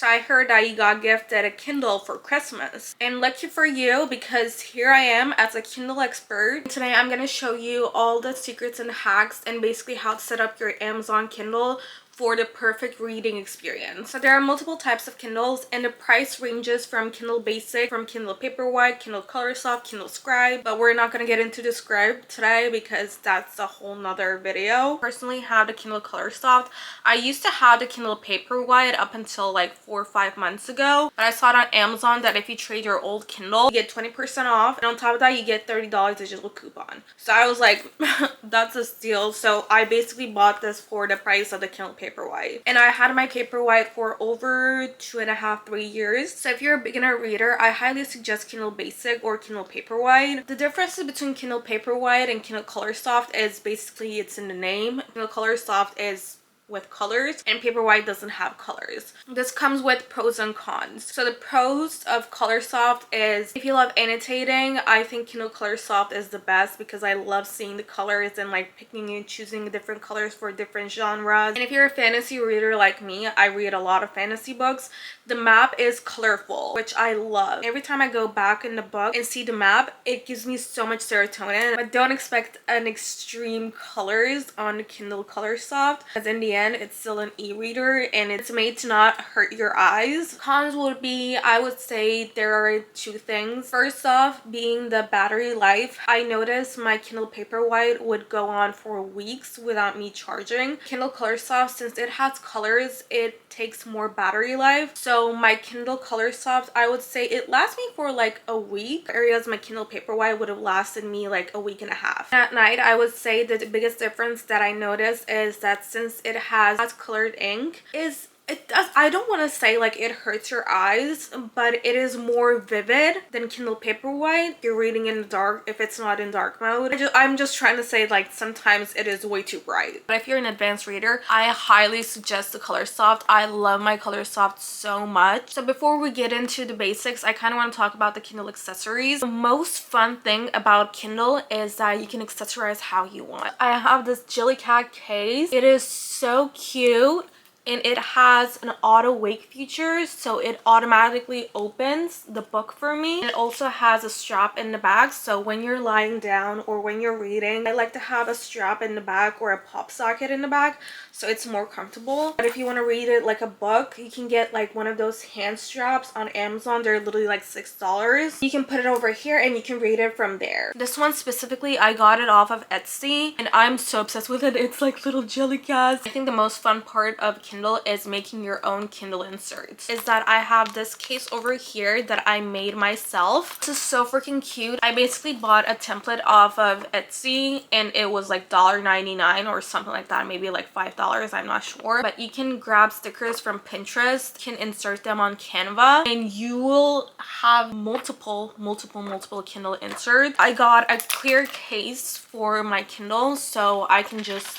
So I heard that you got gifted a Kindle for Christmas. And lucky for you, because here I am as a Kindle expert. Today I'm going to show you all the secrets and hacks and basically how to set up your Amazon Kindle for the perfect reading experience. So there are multiple types of Kindles and the price ranges from Kindle Basic, from Kindle Paperwhite, Kindle Colorsoft, Kindle Scribe, but we're not going to get into the Scribe today because that's a whole nother video. Personally have the Kindle Colorsoft. I used to have the Kindle Paperwhite up until like 4 or 5 months ago, but I saw it on Amazon that if you trade your old Kindle, you get 20% off, and on top of that you get $30 digital coupon. So I was like, that's a steal. So I basically bought this for the price of the Kindle Paperwhite. And I had my Paperwhite for over 2.5 to 3 years. So if you're a beginner reader, I highly suggest Kindle Basic or Kindle Paperwhite. The differences between Kindle Paperwhite and Kindle Colorsoft is basically it's in the name. Kindle Colorsoft is with colors and Paperwhite doesn't have colors. This comes with pros and cons. So the pros of Colorsoft is if you love annotating, I think Kindle Colorsoft is the best because I love seeing the colors and like picking and choosing different colors for different genres. And if you're a fantasy reader like me, I read a lot of fantasy books, the map is colorful, which I love. Every time I go back in the book and see the map, it gives me so much serotonin. But don't expect an extreme colors on Kindle Colorsoft, because in the end it's still an e-reader and it's made to not hurt your eyes. Cons would be, I would say there are two things. First off, being the battery life. I noticed my Kindle Paperwhite would go on for weeks without me charging. Kindle Colorsoft, since it has colors, it takes more battery life. So my Kindle Colorsoft, I would say it lasts me for like a week, whereas my Kindle Paperwhite would have lasted me like a week and a half. At night, I would say that the biggest difference that I noticed is that since it has colored ink, I don't want to say like it hurts your eyes, but it is more vivid than Kindle Paperwhite. You're reading in the dark if it's not in dark mode. I'm just trying to say like sometimes it is way too bright. But if you're an advanced reader, I highly suggest the Colorsoft. I love my Colorsoft so much. So before we get into the basics, I kind of want to talk about the Kindle accessories. The most fun thing about Kindle is that you can accessorize how you want. I have this Jellycat case. It is so cute. And it has an auto wake feature, so it automatically opens the book for me. It also has a strap in the back, so when you're lying down or when you're reading, I like to have a strap in the back or a pop socket in the back so it's more comfortable. But if you want to read it like a book, you can get like one of those hand straps on Amazon. They're literally like $6. You can put it over here and you can read it from there. This one specifically, I got it off of Etsy and I'm so obsessed with it. It's like little jelly cats. I think the most fun part of Kindle is making your own Kindle inserts. Is that I have this case over here that I made myself. This is so freaking cute. I basically bought a template off of Etsy and it was like $1.99 or something like that, maybe like $5, I'm not sure. But you can grab stickers from Pinterest, can insert them on Canva, and you will have multiple Kindle inserts. I got a clear case for my Kindle so I can just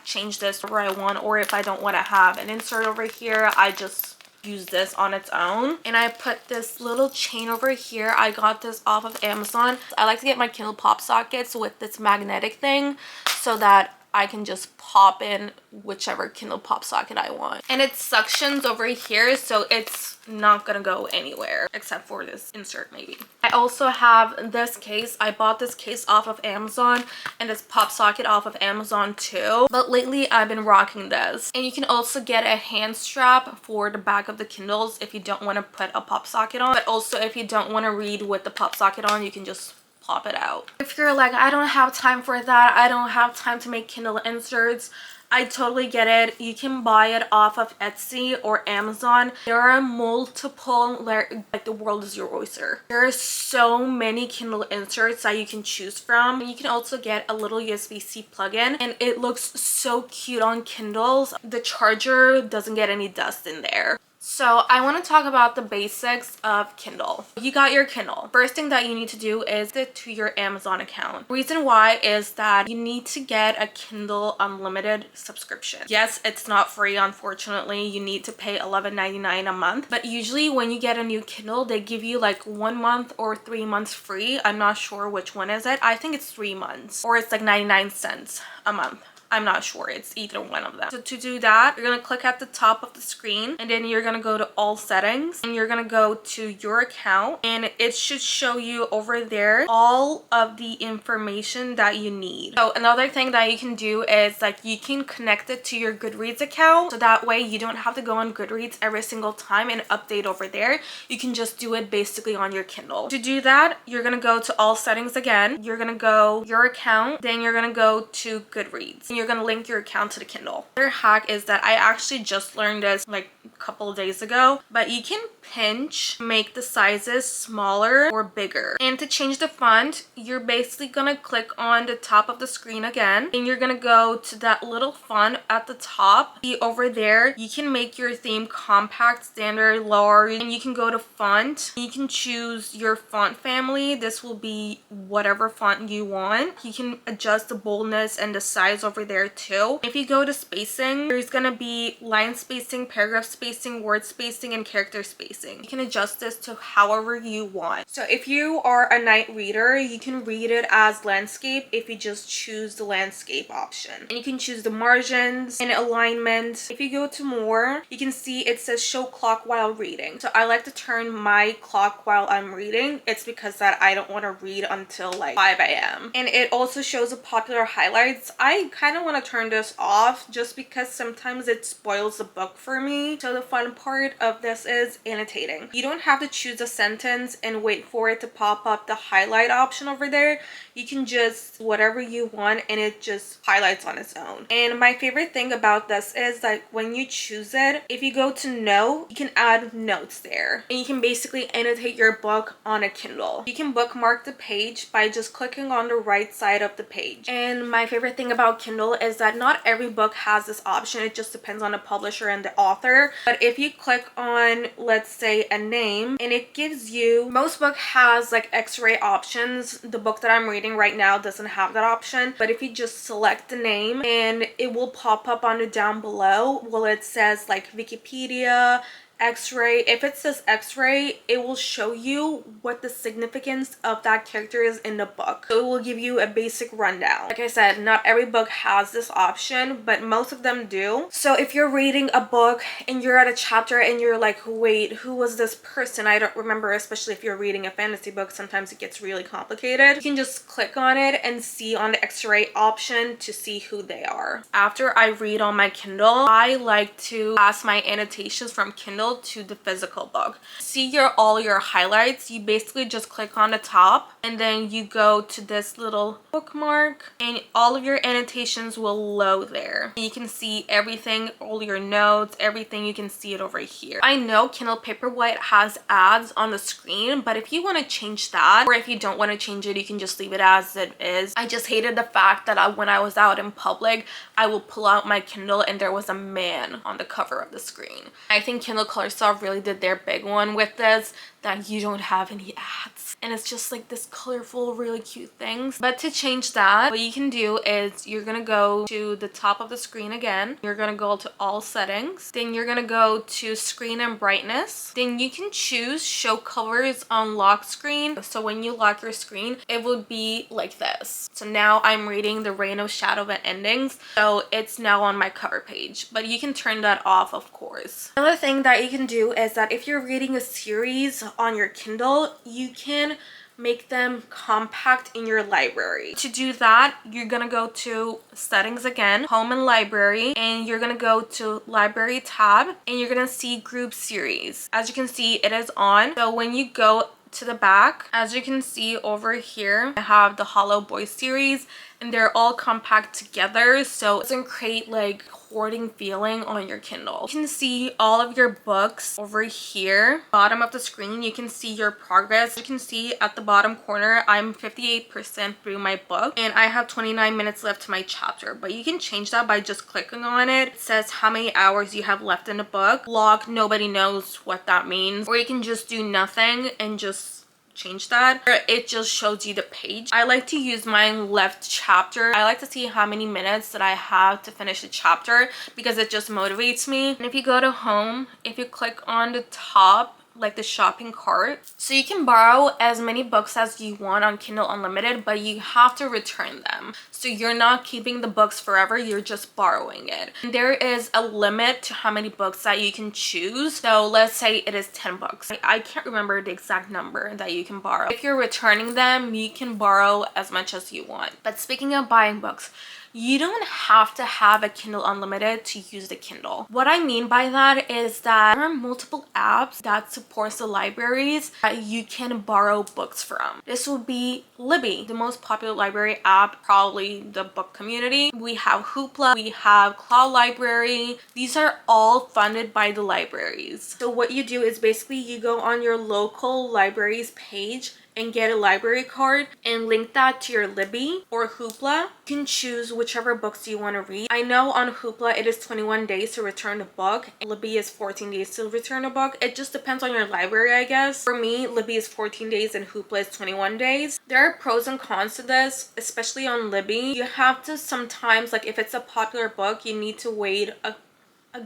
change this where I want, or if I don't want to have an insert over here, I just use this on its own. And I put this little chain over here. I got this off of Amazon. I like to get my Kindle pop sockets with this magnetic thing so that I can just pop in whichever Kindle pop socket I want. And it suctions over here, so it's not gonna go anywhere except for this insert maybe. I also have this case. I bought this case off of Amazon and this pop socket off of Amazon too. But lately I've been rocking this. And you can also get a hand strap for the back of the Kindles if you don't want to put a pop socket on. But also if you don't want to read with the pop socket on, you can just pop it out. If you're like, I don't have time for that, I don't have time to make Kindle inserts, I totally get it. You can buy it off of Etsy or Amazon. There are multiple, like the world is your oyster. There are so many Kindle inserts that you can choose from. You can also get a little USB-C plug-in and it looks so cute on Kindles. The charger doesn't get any dust in there. So I want to talk about the basics of Kindle. You got your Kindle. First thing that you need to do is get to your Amazon account. Reason why is that you need to get a Kindle Unlimited subscription. Yes, it's not free, unfortunately. You need to pay $11.99 a month. But usually when you get a new Kindle, they give you like 1 month or 3 months free. I'm not sure which one is it. I think it's 3 months, or it's like 99 cents a month. I'm not sure, it's either one of them. So to do that, you're gonna click at the top of the screen, and then you're gonna go to all settings, and you're gonna go to your account, and it should show you over there all of the information that you need. So another thing that you can do is like you can connect it to your Goodreads account, so that way you don't have to go on Goodreads every single time and update over there. You can just do it basically on your Kindle. To do that, you're gonna go to all settings again, you're gonna go your account, then you're gonna go to Goodreads, and you're gonna link your account to the Kindle. Another hack is that I actually just learned this like a couple of days ago, but you can pinch, make the sizes smaller or bigger. And to change the font, you're basically gonna click on the top of the screen again, and you're gonna go to that little font at the top. See over there, you can make your theme compact, standard, large, and you can go to font. You can choose your font family. This will be whatever font you want. You can adjust the boldness and the size over there too. If you go to spacing, there's gonna be line spacing, paragraph spacing, word spacing, and character spacing. You can adjust this to however you want. So if you are a night reader, you can read it as landscape if you just choose the landscape option. And you can choose the margins and alignment. If you go to more, you can see it says show clock while reading. So I like to turn my clock while I'm reading. It's because that I don't want to read until like 5 a.m. And it also shows the popular highlights. I kind of want to turn this off just because sometimes it spoils the book for me. So the fun part of this is annotating. You don't have to choose a sentence and wait for it to pop up the highlight option over there. You can just whatever you want and it just highlights on its own. And my favorite thing about this is that when you choose it, if you go to note, you can add notes there, and you can basically annotate your book on a Kindle. You can bookmark the page by just clicking on the right side of the page. And my favorite thing about Kindle is that not every book has this option. It just depends on the publisher and the author. But if you click on, let's say, a name, and it gives you, most book has like X-ray options. The book that I'm reading right now doesn't have that option, but if you just select the name, and it will pop up on the down below, well, it says like Wikipedia, X-ray. If it says X-ray, it will show you what the significance of that character is in the book. So it will give you a basic rundown. Like I said, not every book has this option, but most of them do. So if you're reading a book and you're at a chapter and you're like, wait, who was this person? I don't remember, especially if you're reading a fantasy book, sometimes it gets really complicated. You can just click on it and see on the X-ray option to see who they are. After I read on my Kindle, I like to pass my annotations from Kindle to the physical book. See all your highlights, you basically just click on the top and then you go to this little bookmark and all of your annotations will load there. You can see everything, all your notes, everything. You can see it over here. I know Kindle Paperwhite has ads on the screen, but if you want to change that, or if you don't want to change it, you can just leave it as it is. I just hated the fact that when I was out in public, I will pull out my Kindle and there was a man on the cover of the screen. I think Kindle Colorsoft really did their big one with this, that you don't have any ads and it's just like this colorful, really cute things. But to change that, what you can do is you're gonna go to the top of the screen again, you're gonna go to all settings, then you're gonna go to screen and brightness, then you can choose show colors on lock screen. So when you lock your screen, it will be like this. So now I'm reading The Reign of Shadow and Endings, so it's now on my cover page, but you can turn that off, of course. Another thing that you can do is that if you're reading a series on your Kindle, you can make them compact in your library. To do that, you're gonna go to settings again, home and library, and you're gonna go to library tab and you're gonna see group series. As you can see, it is on. So when you go to the back, as you can see over here, I have the Hollow Boys series and they're all compact together, so it doesn't create like hoarding feeling on your Kindle. You can see all of your books over here. Bottom of the screen, you can see your progress. You can see at the bottom corner, I'm 58% through my book and I have 29 minutes left to my chapter, but you can change that by just clicking on it. It says how many hours you have left in the book. Log, nobody knows what that means. Or you can just do nothing and just change that. It just shows you the page. I like to use my left chapter. I like to see how many minutes that I have to finish the chapter because it just motivates me. And if you go to home, if you click on the top like the shopping cart. So you can borrow as many books as you want on Kindle Unlimited, but you have to return them. So you're not keeping the books forever, you're just borrowing it. And there is a limit to how many books that you can choose. So let's say it is 10 books. I can't remember the exact number that you can borrow. If you're returning them, you can borrow as much as you want. But speaking of buying books, you don't have to have a Kindle Unlimited to use the Kindle. What I mean by that is that there are multiple apps that supports the libraries that you can borrow books from. This will be Libby, the most popular library app, probably the book community. We have Hoopla, we have Cloud Library. These are all funded by the libraries. So what you do is basically you go on your local library's page and get a library card and link that to your Libby or Hoopla. You can choose whichever books you want to read. I know on Hoopla it is 21 days to return a book, and Libby is 14 days to return a book. It just depends on your library, I guess. For me, Libby is 14 days and Hoopla is 21 days. There are pros and cons to this, especially on Libby. You have to sometimes, like if it's a popular book, you need to wait a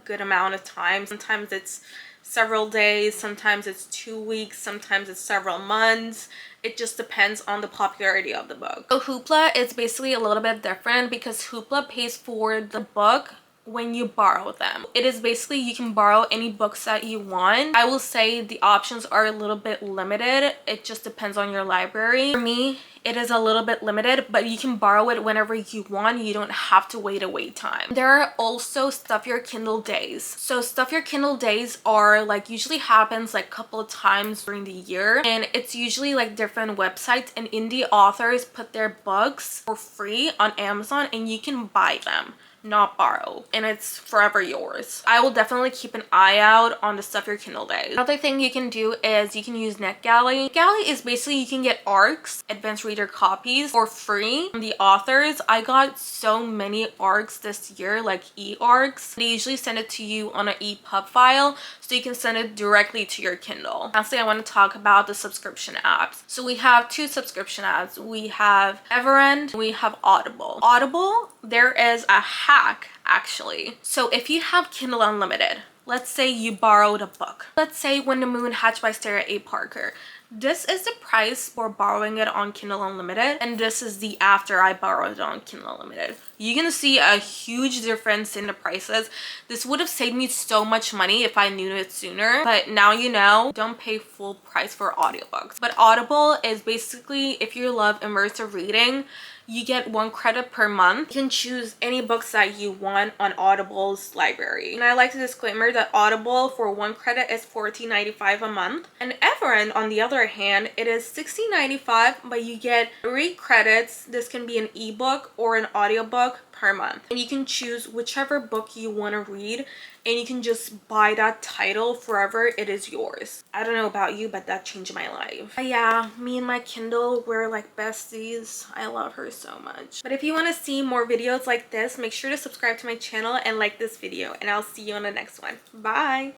good amount of time. Sometimes it's several days, sometimes it's 2 weeks, sometimes it's several months. It just depends on the popularity of the book. So Hoopla is basically a little bit different because Hoopla pays for the book when you borrow them. It is basically you can borrow any books that you want. I will say the options are a little bit limited. It just depends on your library. For me, it is a little bit limited, but you can borrow it whenever you want. You don't have to wait a wait time. There are also Stuff Your Kindle days. So Stuff Your Kindle days are like usually happens like a couple of times during the year, and it's usually like different websites and indie authors put their books for free on Amazon and you can buy them, not borrow, and it's forever yours. I will definitely keep an eye out on the Stuff Your Kindle days. Another thing you can do is you can use NetGalley. NetGalley is basically you can get ARCs, advanced reader copies, for free from the authors. I got so many ARCs this year, like e-ARCs. They usually send it to you on an EPUB file, so you can send it directly to your Kindle. Lastly, I want to talk about the subscription apps. So we have two subscription apps. We have Everend, we have Audible. Audible, there is a hack actually. So if you have Kindle Unlimited, let's say you borrowed a book. Let's say When the Moon Hatched by Sarah A. Parker. This is the price for borrowing it on Kindle Unlimited, and this is the after I borrowed it on Kindle Unlimited. You're gonna see a huge difference in the prices. This would have saved me so much money if I knew it sooner, but now you know, don't pay full price for audiobooks. But Audible is basically, if you love immersive reading, you get 1 credit per month. You can choose any books that you want on Audible's library. And I like to disclaimer that Audible for 1 credit is $14.95 a month. And Everend, on the other hand, it is $16.95, but you get 3 credits. This can be an ebook or an audiobook per month. And you can choose whichever book you want to read, and you can just buy that title forever. It is yours. I don't know about you, but that changed my life. But yeah, me and my Kindle, we're like besties. I love her so much. But if you want to see more videos like this, make sure to subscribe to my channel and like this video, and I'll see you on the next one. Bye.